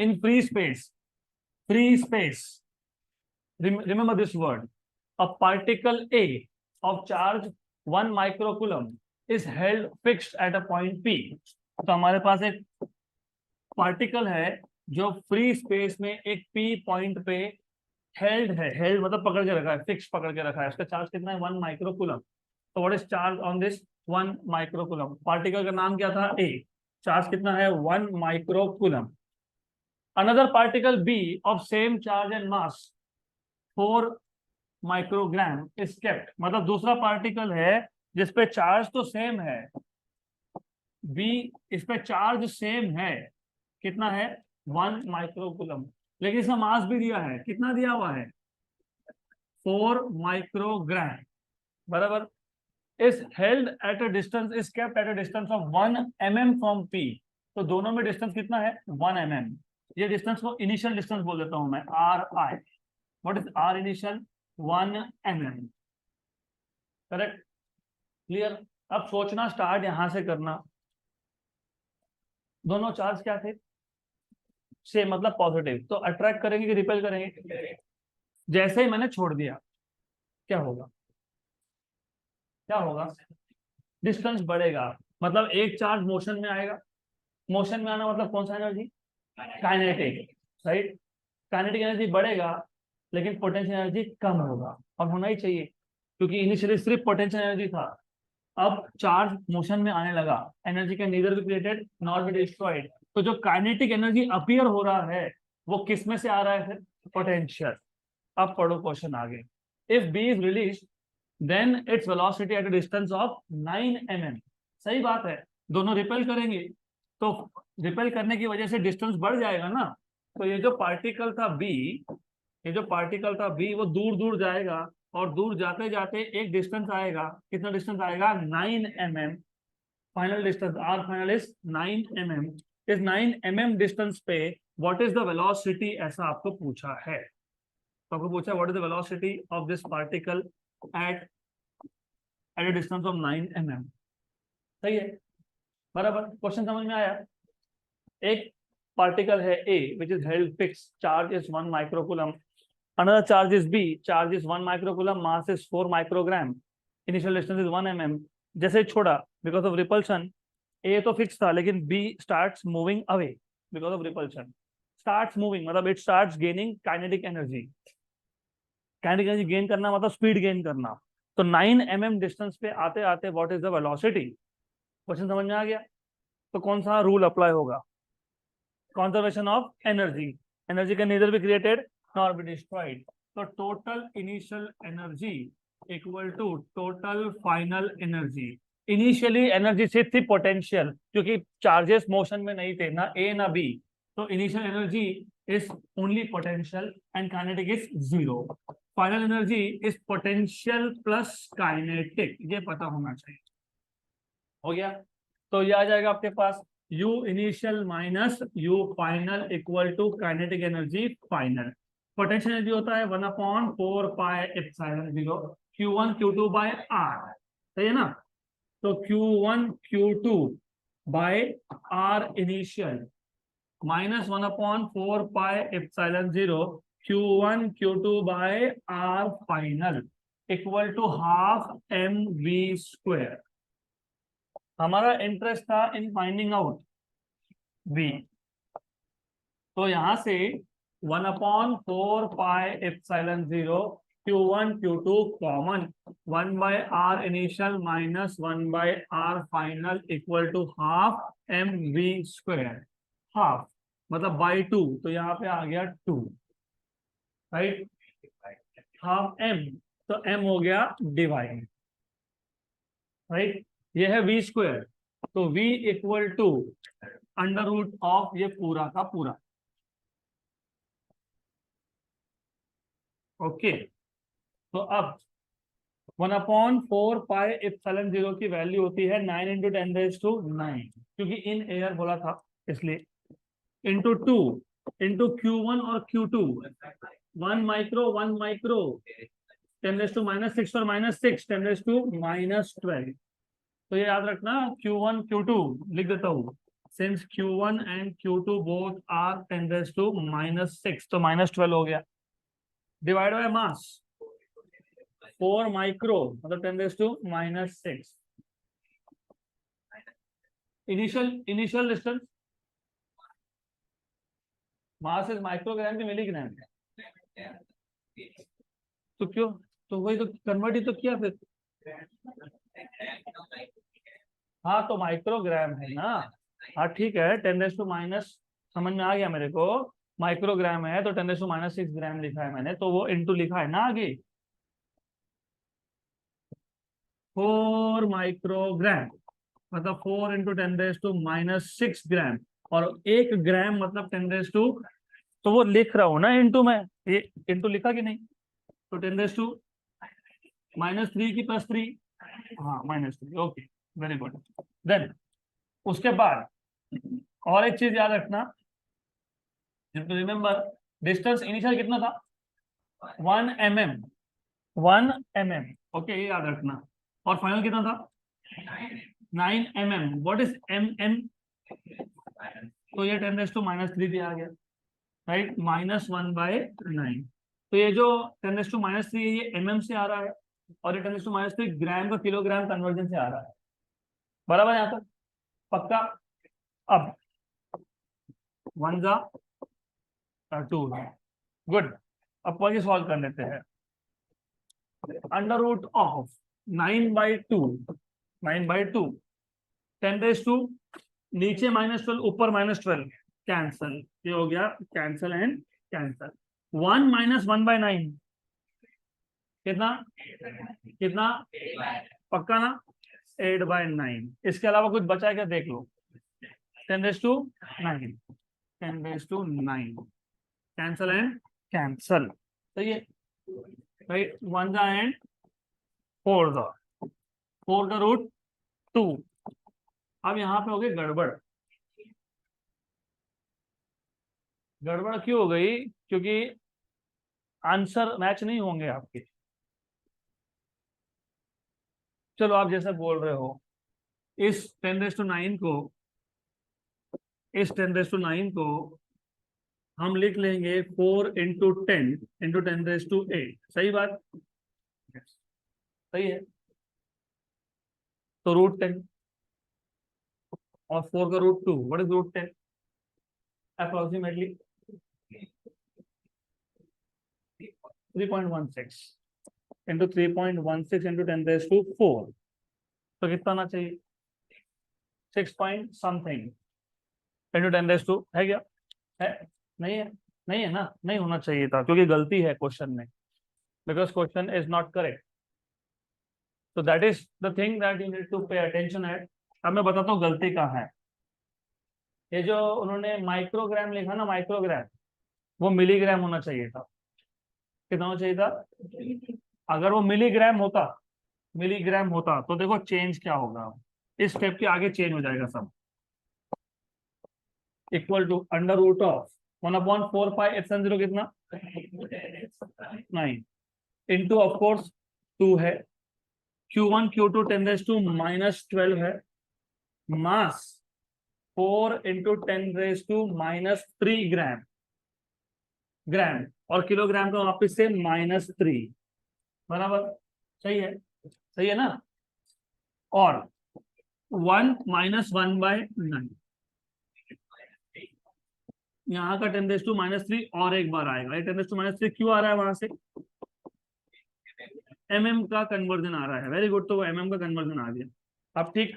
In free space, remember this word. A particle A of charge 1 microcoulomb is held fixed at a point P. तो हमारे पास एक particle है जो free space में एक P point पे हेल्ड है. हेल्ड मतलब पकड़ के रखा है, फिक्स पकड़ के रखा है. इसका चार्ज कितना है? 1 माइक्रोकूलम. तो what is charge on this 1 microcoulomb? Particle का नाम क्या था? A. चार्ज कितना है? 1 microcoulomb. Another particle B of same charge and mass 4 microgram is kept. मतलब दूसरा पार्टिकल है जिसपे चार्ज तो सेम है, B इस पे चार्ज सेम है. कितना है? 1 माइक्रोकूलम. लेकिन इसका मास भी दिया है. कितना दिया हुआ है? 4 माइक्रोग्राम. बराबर. is held at a distance, is kept at a distance of 1 mm from P. तो दोनों में डिस्टेंस कितना है? 1 mm. ये डिस्टेंस को इनिशियल डिस्टेंस बोल देता हूं मैं, RI. What is R initial? 1 mm. Correct? Clear? अब सोचना स्टार्ट यहां से करना. दोनों चार्ज क्या थे? सेम, मतलब पॉजिटिव. तो अट्रैक्ट करेंगे कि रिपेल करेंगे? जैसे ही मैंने छोड़ दिया क्या होगा? क्या होगा? डिस्टेंस बढ़ेगा. मतलब एक चार्ज मोशन में आएगा. मोशन में आना मतलब कौन सा energy? Kinetic. Right? Kinetic energy बढ़ेगा लेकिन पोटेंशियल एनर्जी कम होगा. और होना ही चाहिए क्योंकि इनिशियली सिर्फ पोटेंशियल एनर्जी था. अब चार्ज मोशन में आने लगा. Energy can neither be created not be destroyed. तो जो काइनेटिक एनर्जी अपीयर हो रहा है वो किस में से आ रहा है? फिर पोटेंशियल. अब पढ़ो क्वेश्चन आगे. If B is release then its velocity at a distance of 9 mm. सही बात है. दोनों रिपेल करेंगे तो रिपेल करने की वजह से डिस्टेंस बढ़ जाएगा ना. तो ये जो पार्टिकल था बी, वो दूर दूर जाएगा और दूर जाते जाते एक डिस्टेंस आएगा. कितना डिस्टेंस आएगा? 9 mm. Final distance R final is 9 mm. इस 9 mm डिस्टेंस पे व्हाट इज द वेलोसिटी, ऐसा आपको पूछा है. तो आपको पूछा what is the velocity of this particle at a distance of 9 mm. सही है? बराबर. क्वेश्चन समझ में आया? एक पार्टिकल है A which is held fixed, charge is 1 microcoulomb. Another charge is B, charge is 1 microcoulomb, mass is 4 microgram, initial distance is 1 mm. जैसे छोड़ा because of repulsion, A तो फिक्स था लेकिन B starts moving away because of repulsion. Starts moving मतलब it starts gaining kinetic energy. Kinetic energy gain करना मतलब speed gain करना. तो 9 mm डिस्टेंस पे आते आते what is the velocity? Question समझ में आ गया? तो कौन सा रूल अप्लाई होगा? Conservation of energy. Energy can neither be created nor be destroyed. तो total initial energy equal to total final energy. Initially energy सिर्फ थी पोटेंशियल क्योंकि चार्जेस मोशन में नहीं थे, ना ए ना बी. तो initial energy is only potential and kinetic is 0. Final energy is potential plus kinetic. ये पता होना चाहिए. हो गया? तो ये आ जाएगा आपके पास U initial minus U final equal to kinetic energy final. Potential energy होता है 1/4 pi epsilon 0 Q1 Q2 by R. सही है ना? तो Q1 Q2 by R initial minus 1/4 pi epsilon 0 Q1 Q2 by R final equal to half mv². हमारा interest था in finding out V. तो यहां से 1/4 pi epsilon 0 Q1 Q2 common 1/R initial minus 1/R final equal to half mv². Half मतलब by 2, तो यहाँ पे आ गया 2. राइट? हाफ m, तो m हो गया डिवाइड. राइट? ये है v². तो v equal to under root of ये पूरा का पूरा. ओके. तो अब 1/4 पाई एप्सिलॉन 0 की वैल्यू होती है 9 × 10⁹ क्योंकि इन एयर बोला था इसलिए. इंटू 2 इंटू Q1 और Q2 1 माइक्रो 10⁻⁻6 और -6 10⁻⁻12. तो ये याद रखना Q1 Q2 लिख देता हूँ since Q1 and Q2 both are 10⁻⁻⁶, तो -12 हो गया, डिवाइड बाय मास 4 माइक्रो मतलब 10⁻⁻⁶. Initial distance, mass is microgram की मिलीग्राम, तो क्यों, तो वही तो कन्वर्ट ही तो किया फिर. हाँ तो माइक्रोग्राम है ना. हाँ ठीक है, 10⁻⁻, समझ में आ गया मेरे को. माइक्रोग्राम है तो 10⁻⁻⁶ ग्राम लिखा है मैंने, तो वो इंटू लिखा है ना आगे 4 माइक्रोग्राम, मतलब 4 इंटू 10⁻⁻⁶ ग्राम. और 1 ग्राम मतलब 10 तो वो लिख रहा हूँ ना इंटू में, ये इंटू लिखा कि नहीं, तो 10⁻³ की +3. हाँ -3, ओके, वेरी गुड. देन उसके बाद और एक चीज याद रखना, रिमेम्बर डिस्टेंस इनिशियल कितना था, 1 mm, 1 mm, ओके, ये याद रखना. और फाइनल कितना था, 9 mm. व्हाट इज mm, तो ये 10⁻³ भी आ गया, राइट, -1/9. तो ये जो 10⁻³ है ये mm से आ रहा है, और ये 10⁻³ ग्राम का किलोग्राम कन्वर्जन से आ रहा है. बराबर यहाँ तक पक्का. अब 1 जा 2, गुड. अब पॉइंट सॉल्व कर लेते हैं. √9/2, 9/2, 10⁻, नीचे -12 ऊपर -12, कैंसल, ये हो गया कैंसल एंड कैंसल. 1 - 1/9 कितना, कितना, पक्का ना, 8/9. इसके अलावा कुछ बचा है क्या, देख लो. 10⁻9, 10⁻9, कैंसल एंड कैंसल. तो ये right, 1 the end 4 the, 4 the √2. अब यहाँ पे हो गई गड़बड़. गड़बड़ क्यों हो गई, क्योंकि आंसर मैच नहीं होंगे आपके. चलो आप जैसा बोल रहे हो, इस 10⁻9 को, इस 10⁻9 को हम लिख लेंगे 4 × 10 × 10⁻8. सही बात, सही है. तो √10 और 4 का √2, व्हाट इज √10, अप्रोक्सीमेटली 3.16 × 3.16 × 10⁻4. तो कितना आना चाहिए, 6 पॉइंट समथिंग × 10⁻2 है क्या, है, नहीं है, नहीं है ना, नहीं होना चाहिए था, क्योंकि गलती है क्वेश्चन में, because question is not correct. तो that is the thing that you need to pay attention at. अब मैं बताता हूँ गलती कहाँ है. ये जो उन्होंने माइक्रोग्राम लिखा ना, माइक्रोग्राम, वो मिलीग्राम होना चाहिए था. कितना होना चाहिए था, अगर वो मिलीग्राम होता, मिलीग्राम होता तो देखो चेंज क्या होगा, इस स्टेप के आगे चेंज हो जाएगा सब. इक्वल टू √1/4πε0 कितना, 9, इंटू ऑफकोर्स 2 है, Q1 Q2 10⁻⁻12 है, मास 4 × 10⁻³ ग्राम, ग्राम, और किलोग्राम का वापिस से -3. बराबर, सही है, सही है ना. और 1 - 1/9, यहाँ का 10⁻³ और एक बार आएगा. 10⁻³ क्यों आ रहा है, वहां से mm का कन्वर्जन आ रहा है. वेरी गुड, तो वो mm का कन्वर्जन आ गया. अब ठीक,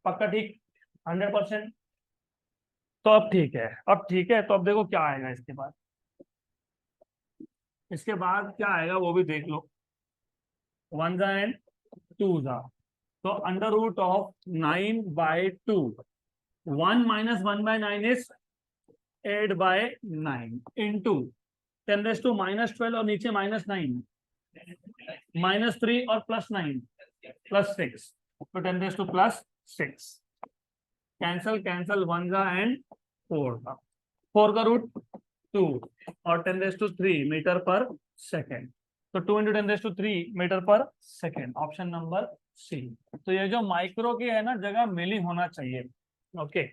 पक्का ठीक, 100%. तो अब ठीक है, अब ठीक है. तो अब देखो क्या आएगा इसके बाद, इसके बाद क्या आएगा वो भी देख लो. 1 जा एंड 2 जा, तो √9/2, 1 - 1/9 इज 8/9 इंटू 10⁻12 और नीचे -9, -3 और +9 +6, तो 10⁻6. कैंसल कैंसल, 1 जा एंड 4 का, 4 का √2 और 10⁻3 मीटर पर सेकेंड, तो 2 × 10⁻3 मीटर पर सेकेंड. Option number C. तो ये जो माइक्रो की है ना जगह मिली होना चाहिए. Okay,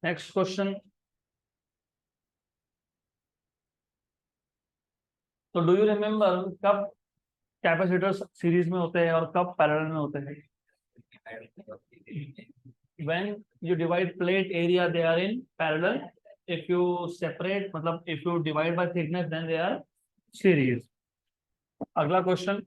next question. तो डू यू रिमेम्बर कब कैपेसिटर्स सीरीज में होते हैं और कब पैरेलल में होते हैं? When you divide plate area, they are in parallel. If you separate, मतलब if you divide by thickness, then they are series. अगला क्वेश्चन,